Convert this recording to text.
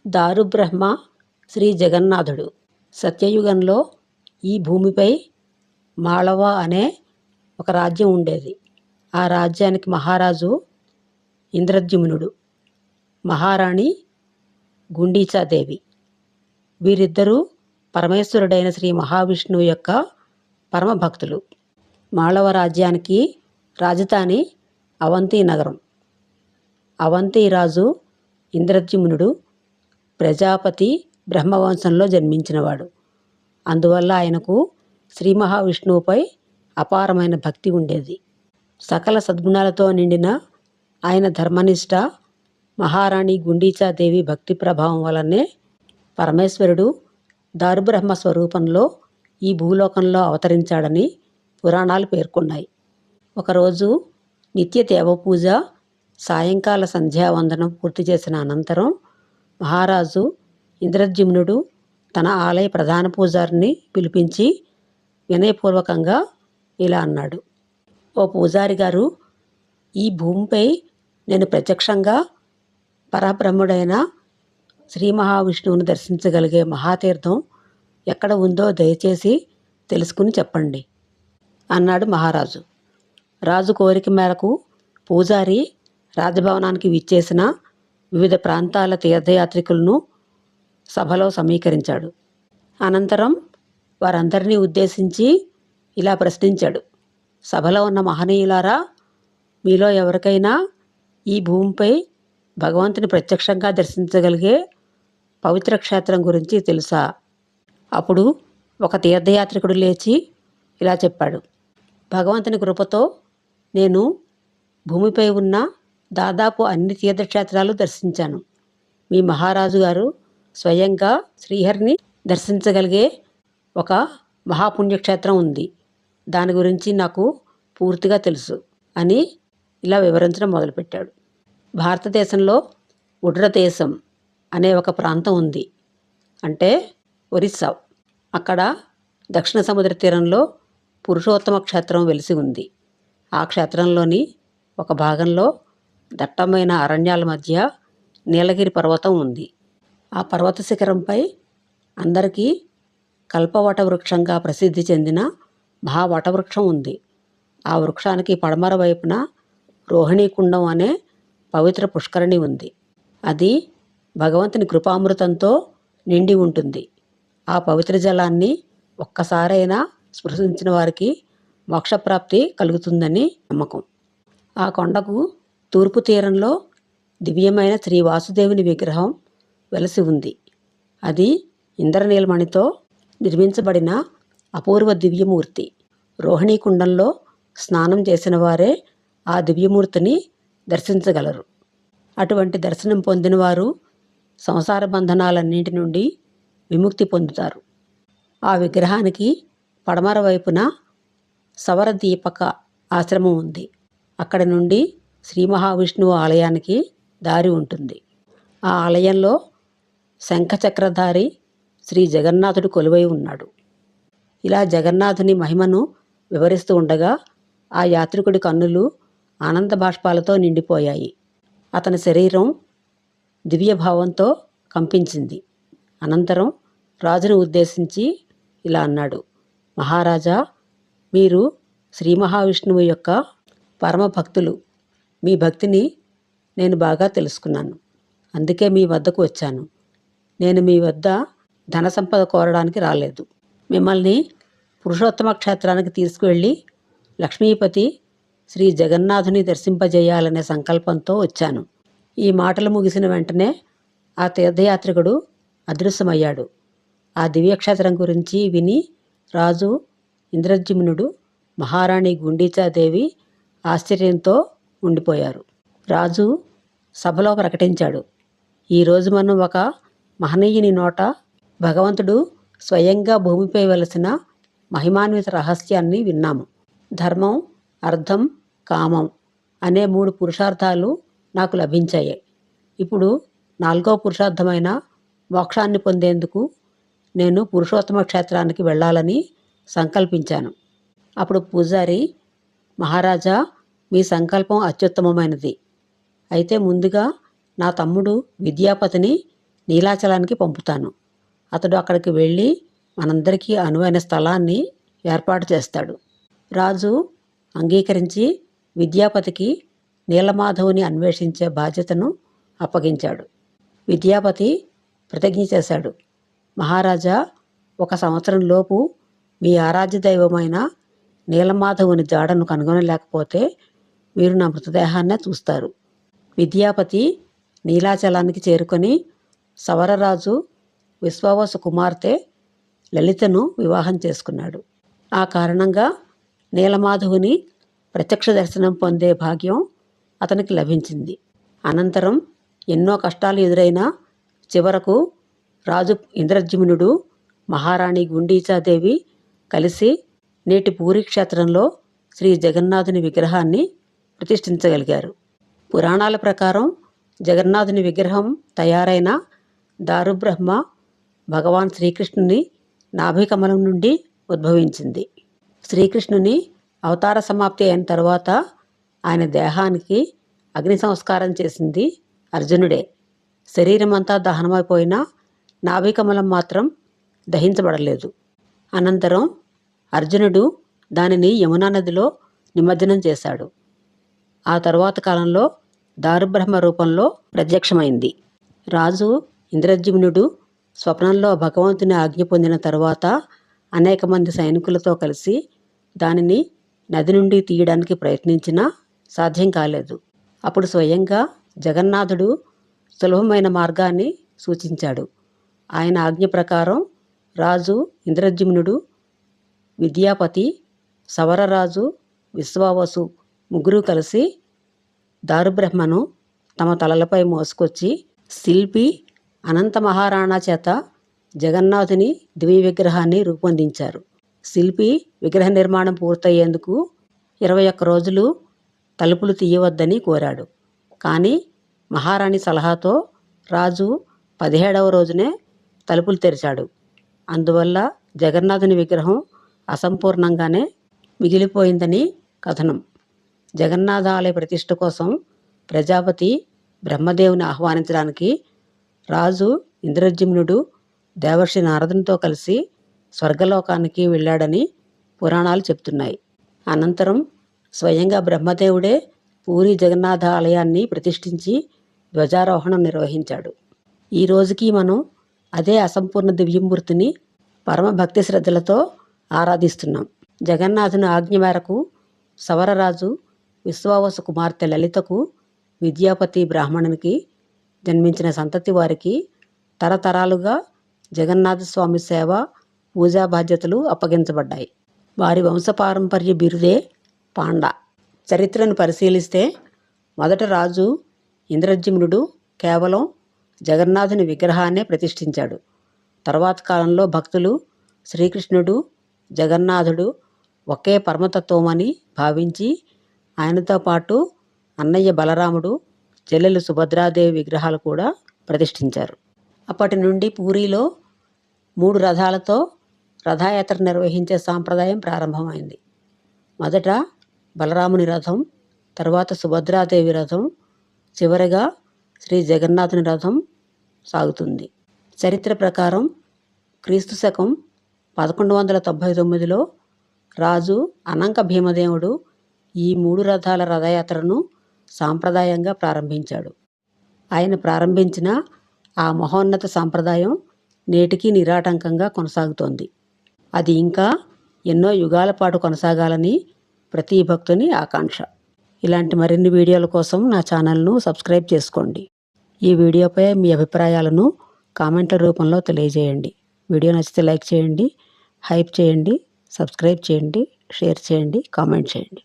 దారుబ్రహ్మ శ్రీ జగన్నాథుడు. సత్యయుగంలో ఈ భూమిపై మాళవ అనే ఒక రాజ్యం ఉండేది. ఆ రాజ్యానికి మహారాజు ఇంద్రద్యుమ్నుడు, మహారాణి గుండీచాదేవి. వీరిద్దరూ పరమేశ్వరుడైన శ్రీ మహావిష్ణువు యొక్క పరమభక్తులు. మాళవ రాజ్యానికి రాజధాని అవంతి నగరం. అవంతి రాజు ఇంద్రద్యుమ్నుడు ప్రజాపతి బ్రహ్మవంశంలో జన్మించినవాడు. అందువల్ల ఆయనకు శ్రీ మహావిష్ణువుపై అపారమైన భక్తి ఉండేది. సకల సద్గుణాలతో నిండిన ఆయన ధర్మనిష్ట మహారాణి గుండీచాదేవి భక్తి ప్రభావం వలనే పరమేశ్వరుడు దారుబ్రహ్మ స్వరూపంలో ఈ భూలోకంలో అవతరించాడని పురాణాలు పేర్కొన్నాయి. ఒకరోజు నిత్య దేవపూజ, సాయంకాల సంధ్యావందనం పూర్తి చేసిన అనంతరం మహారాజు ఇంద్రద్యుమ్నుడు తన ఆలయ ప్రధాన పూజారిని పిలిపించి వినయపూర్వకంగా ఇలా అన్నాడు: ఓ పూజారి గారు, ఈ భూమిపై నేను ప్రత్యక్షంగా పరబ్రహ్ముడైన శ్రీ మహావిష్ణువుని దర్శించగలిగే మహాతీర్థం ఎక్కడ ఉందో దయచేసి తెలుసుకుని చెప్పండి అన్నాడు మహారాజు. రాజు కోరిక మేరకు పూజారి రాజభవనానికి విచ్చేసిన వివిధ ప్రాంతాల తీర్థయాత్రికులను సభలో సమీకరించాడు. అనంతరం వారందరినీ ఉద్దేశించి ఇలా ప్రశ్నించాడు: సభలో ఉన్న మహనీయులారా, మీలో ఎవరికైనా ఈ భూమిపై భగవంతుని ప్రత్యక్షంగా దర్శించగలిగే పవిత్ర క్షేత్రం గురించి తెలుసా? అప్పుడు ఒక తీర్థయాత్రికుడు లేచి ఇలా చెప్పాడు: భగవంతుని కృపతో నేను భూమిపై ఉన్న దాదాపు అన్ని తీర్థక్షేత్రాలు దర్శించాను. మీ మహారాజు గారు స్వయంగా శ్రీహరిని దర్శించగలిగే ఒక మహాపుణ్యక్షేత్రం ఉంది. దాని గురించి నాకు పూర్తిగా తెలుసు అని ఇలా వివరించడం మొదలుపెట్టాడు. భారతదేశంలో ఉడ్ర దేశం అనే ఒక ప్రాంతం ఉంది, అంటే ఒరిస్సా. అక్కడ దక్షిణ సముద్ర తీరంలో పురుషోత్తమ క్షేత్రం వెలిసి ఉంది. ఆ క్షేత్రంలోని ఒక భాగంలో దట్టమైన అరణ్యాల మధ్య నీలగిరి పర్వతం ఉంది. ఆ పర్వత శిఖరంపై అందరికీ కల్పవట వృక్షంగా ప్రసిద్ధి చెందిన మహావటవృక్షం ఉంది. ఆ వృక్షానికి పడమర వైపున రోహిణీకుండం అనే పవిత్ర పుష్కరిణి ఉంది. అది భగవంతుని కృపామృతంతో నిండి ఉంటుంది. ఆ పవిత్ర జలాన్ని ఒక్కసారైనా స్పృశించిన వారికి మోక్షప్రాప్తి కలుగుతుందని నమ్మకం. ఆ కొండకు తూర్పు తీరంలో దివ్యమైన శ్రీ వాసుదేవుని విగ్రహం వెలసి ఉంది. అది ఇంద్రనీలమణితో నిర్మించబడిన అపూర్వ దివ్యమూర్తి. రోహిణీకుండంలో స్నానం చేసిన వారే ఆ దివ్యమూర్తిని దర్శించగలరు. అటువంటి దర్శనం పొందినవారు సంసార బంధనాలన్నింటి నుండి విముక్తి పొందుతారు. ఆ విగ్రహానికి పడమర వైపున సవర దీపక ఆశ్రమం ఉంది. అక్కడి నుండి శ్రీ మహావిష్ణువు ఆలయానికి దారి ఉంటుంది. ఆ ఆలయంలో శంఖచక్రధారి శ్రీ జగన్నాథుడు కొలువై ఉన్నాడు. ఇలా జగన్నాథుని మహిమను వివరిస్తూ ఉండగా ఆ యాత్రికుడి కన్నులు ఆనంద బాష్పాలతో నిండిపోయాయి. అతని శరీరం దివ్యభావంతో కంపించింది. అనంతరం రాజును ఉద్దేశించి ఇలా అన్నాడు: మహారాజా, మీరు శ్రీ మహావిష్ణువు యొక్క పరమ భక్తులు. మీ భక్తిని నేను బాగా తెలుసుకున్నాను. అందుకే మీ వద్దకు వచ్చాను. నేను మీ వద్ద ధన సంపద కోరడానికి రాలేదు. మిమ్మల్ని పురుషోత్తమ క్షేత్రానికి తీసుకువెళ్ళి లక్ష్మీపతి శ్రీ జగన్నాథుని దర్శింపజేయాలనే సంకల్పంతో వచ్చాను. ఈ మాటలు ముగిసిన వెంటనే ఆ తీర్థయాత్రికుడు అదృశ్యమయ్యాడు. ఆ దివ్యక్షేత్రం గురించి విని రాజు ఇంద్రద్యుమ్నుడు, మహారాణి గుండీచాదేవి ఆశ్చర్యంతో ఉండిపోయారు. రాజు సభలో ప్రకటించాడు: ఈరోజు మనం ఒక మహనీయుని నోట భగవంతుడు స్వయంగా భూమిపై వెలసిన మహిమాన్విత రహస్యాన్ని విన్నాము. ధర్మం, అర్థం, కామం అనే 3 పురుషార్థాలు నాకు లభించాయి. ఇప్పుడు 4వ పురుషార్థమైన మోక్షాన్ని పొందేందుకు నేను పురుషోత్తమ క్షేత్రానికి వెళ్ళాలని సంకల్పించాను. అప్పుడు పూజారి: మహారాజా, మీ సంకల్పం అత్యుత్తమమైనది. అయితే ముందుగా నా తమ్ముడు విద్యాపతిని నీలాచలానికి పంపుతాను. అతడు అక్కడికి వెళ్ళి మనందరికీ అనువైన స్థలాన్ని ఏర్పాటు చేస్తాడు. రాజు అంగీకరించి విద్యాపతికి నీలమాధవుని అన్వేషించే బాధ్యతను అప్పగించాడు. విద్యాపతి ప్రతిజ్ఞ చేశాడు, మహారాజా, 1 సంవత్సరం లోపు మీ ఆరాధ్య దైవమైన నీలమాధవుని జాడను కనుగొనలేకపోతే మీరు నా మృతదేహాన్నే చూస్తారు. విద్యాపతి నీలాచలానికి చేరుకొని సవరరాజు విశ్వావసు కుమార్తె లలితను వివాహం చేసుకున్నాడు. ఆ కారణంగా నీలమాధవుని ప్రత్యక్ష దర్శనం పొందే భాగ్యం అతనికి లభించింది. అనంతరం ఎన్నో కష్టాలు ఎదురైనా చివరకు రాజు ఇంద్రద్యుమ్నుడు, మహారాణి గుండీచాదేవి కలిసి నేటి పూరీ క్షేత్రంలో శ్రీ జగన్నాథుని విగ్రహాన్ని ప్రతిష్ఠించగలిగారు. పురాణాల ప్రకారం జగన్నాథుని విగ్రహం తయారైన దారుబ్రహ్మ భగవాన్ శ్రీకృష్ణుని నాభికమలం నుండి ఉద్భవించింది. శ్రీకృష్ణుని అవతార సమాప్తి అయిన తర్వాత ఆయన దేహానికి అగ్ని సంస్కారం చేసింది అర్జునుడే. శరీరమంతా దహనమైపోయినా నాభికమలం మాత్రం దహించబడలేదు. అనంతరం అర్జునుడు దానిని యమునా నదిలో నిమజ్జనం చేశాడు. ఆ తరువాత కాలంలో దారుబ్రహ్మ రూపంలో ప్రత్యక్షమైంది. రాజు ఇంద్రద్యుమ్నుడు స్వప్నంలో భగవంతుని ఆజ్ఞ పొందిన తరువాత అనేక మంది సైనికులతో కలిసి దానిని నది నుండి తీయడానికి ప్రయత్నించినా సాధ్యం కాలేదు. అప్పుడు స్వయంగా జగన్నాథుడు సులభమైన మార్గాన్ని సూచించాడు. ఆయన ఆజ్ఞ ప్రకారం రాజు ఇంద్రద్యుమ్నుడు, విద్యాపతి, సవరరాజు విశ్వావసు ముగ్గురు కలిసి దారుబ్రహ్మను తమ తలలపై మోసుకొచ్చి శిల్పి అనంత మహారాణా చేత జగన్నాథుని దివ్య విగ్రహాన్ని రూపొందించారు. శిల్పి విగ్రహ నిర్మాణం పూర్తయ్యేందుకు 21 రోజులు తలుపులు తీయవద్దని కోరాడు. కానీ మహారాణి సలహాతో రాజు 17వ రోజునే తలుపులు తెరిచాడు. అందువల్ల జగన్నాథుని విగ్రహం అసంపూర్ణంగానే మిగిలిపోయిందని కథనం. జగన్నాథ ఆలయ ప్రతిష్ఠ కోసం ప్రజాపతి బ్రహ్మదేవుని ఆహ్వానించడానికి రాజు ఇంద్రద్యుమ్నుడు దేవర్షి నారదునితో కలిసి స్వర్గలోకానికి వెళ్ళాడని పురాణాలు చెప్తున్నాయి. అనంతరం స్వయంగా బ్రహ్మదేవుడే పూరీ జగన్నాథ ఆలయాన్ని ప్రతిష్ఠించి ధ్వజారోహణం నిర్వహించాడు. ఈ రోజుకి మనం అదే అసంపూర్ణ దివ్యమూర్తిని పరమ భక్తి శ్రద్ధలతో ఆరాధిస్తున్నాం. జగన్నాథుని ఆజ్ఞ మేరకు సవరరాజు విశ్వావసు కుమార్తె లలితకు విద్యాపతి బ్రాహ్మణునికి జన్మించిన సంతతి వారికి తరతరాలుగా జగన్నాథస్వామి సేవ, పూజా బాధ్యతలు అప్పగించబడ్డాయి. వారి వంశపారంపర్య బిరుదే పాండా. చరిత్రను పరిశీలిస్తే మొదట రాజు ఇంద్రద్యుమ్నుడు కేవలం జగన్నాథుని విగ్రహాన్నే ప్రతిష్ఠించాడు. తర్వాత కాలంలో భక్తులు శ్రీకృష్ణుడు, జగన్నాథుడు ఒకే పరమతత్వమని భావించి ఆయనతో పాటు అన్నయ్య బలరాముడు, చెల్లెలు సుభద్రాదేవి విగ్రహాలు కూడా ప్రతిష్ఠించారు. అప్పటి నుండి పూరీలో 3 రథాలతో రథయాత్ర నిర్వహించే సాంప్రదాయం ప్రారంభమైంది. మొదట బలరాముని రథం, తర్వాత సుభద్రాదేవి రథం, చివరగా శ్రీ జగన్నాథుని రథం సాగుతుంది. చరిత్ర ప్రకారం క్రీస్తు శకం 1199లో రాజు అనంక భీమదేవుడు ఈ 3 రథాల రథయాత్రను సాంప్రదాయంగా ప్రారంభించాడు. ఆయన ప్రారంభించిన ఆ మహోన్నత సాంప్రదాయం నేటికీ నిరాటంకంగా కొనసాగుతోంది. అది ఇంకా ఎన్నో యుగాల పాటు కొనసాగాలని ప్రతి భక్తుని ఆకాంక్ష. ఇలాంటి మరిన్ని వీడియోల కోసం నా ఛానల్ను సబ్స్క్రైబ్ చేసుకోండి. ఈ వీడియోపై మీ అభిప్రాయాలను కామెంట్ల రూపంలో తెలియజేయండి. వీడియో నచ్చితే లైక్ చేయండి, హైప్ చేయండి, సబ్స్క్రైబ్ చేయండి, షేర్ చేయండి, కామెంట్ చేయండి.